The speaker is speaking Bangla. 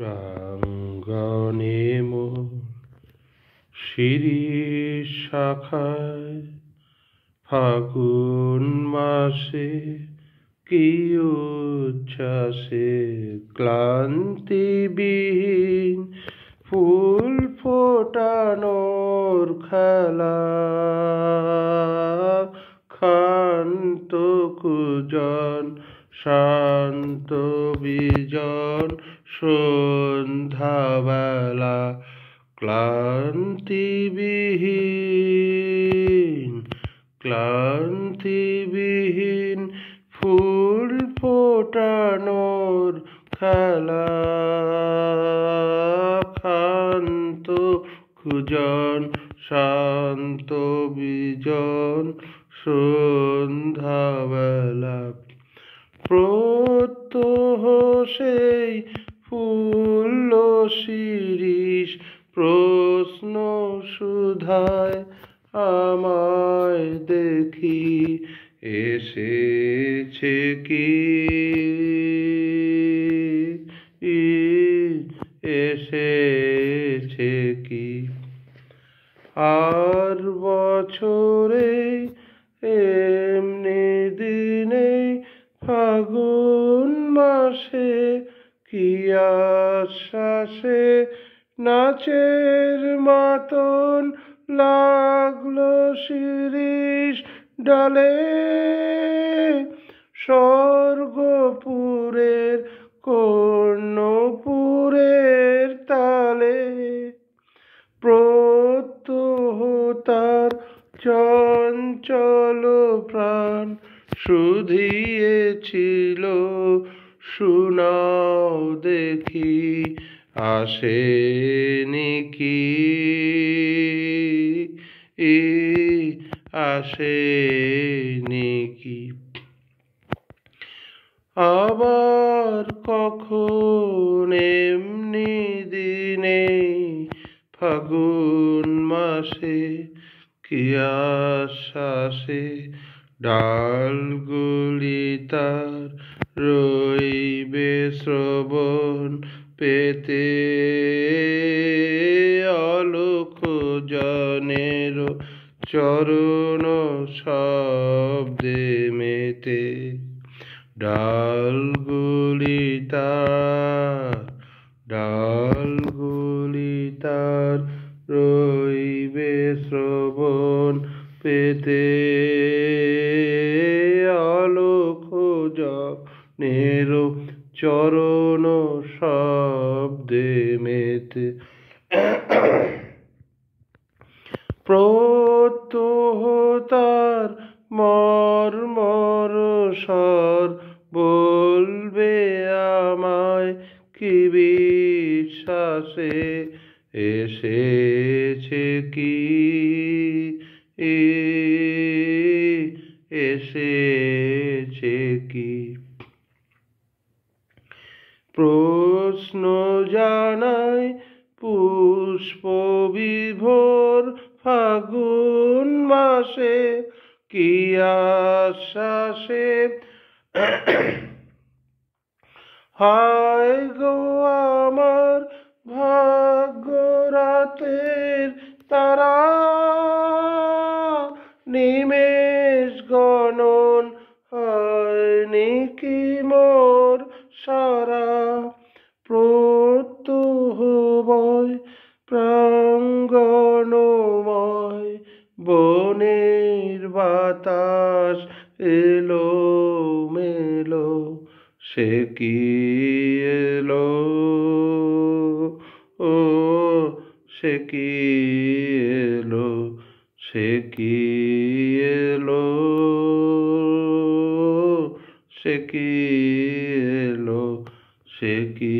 প্রাঙ্গণে মোর শিরীষ শাখায় ফাগুন মাসে কি উচ্ছ্বাসে ক্লান্তিবিহীন ফুল ফোটানোর খেলা, ক্ষান্ত কুজন শান্ত বিজন সন্ধ্যাবেলা, ক্লান্তিবিহীন ফুল ফোটানোর খেলা, ক্ষান্ত কুজন শান্ত বিজন সন্ধ্যাবেলা। প্রত্যহ সেই ফুল্ল শিরীষ প্রশ্ন সুধায় আমায় দেখি, এসেছে কি, এসেছে কি। আর বছরে এমনি দিনে ফাগুন মাসে কি আশ্বাসে নাচের মাতন লাগলো শিরীষ ডালে, স্বর্গপুরের কর্ণপুরের তালে। প্রত্যহ তার চঞ্চল প্রাণ শুধিয়েছিল, শুনাও দেখি আসেনি কি, আসেনি কি। আবার কখন এমনি দিনে ফাগুন মাসে কি আশ্বাসে ডালগুলি তার রইবে শ্রবণ পেতে, অলোক জনের চরণ শব্দে মেতে। ডালগুলি তার রইবে শ্রবণ পেতে, অলোক জনের চরণ শব্দে মেতে। প্রত্যহ তার মর্মর স্বর বলবে আমায় কি বিশ্বাসে, এসেছে কি, এসেছে কি। প্রশ্ন জানায় পুষ্প বিভোর ফাগুন মাসে কি আশ্বাসে, হায় গো আমার ভাগ্য রাতের তারা, নিমেষ গণন হয়নি কি মোর সারা। প্রত্যহ বয় প্রাঙ্গণময় বনের বাতাস এলো মেলো, সে কি এলো, ও সে কি এলো, সে কি এলো, সে কি এলো, সে কি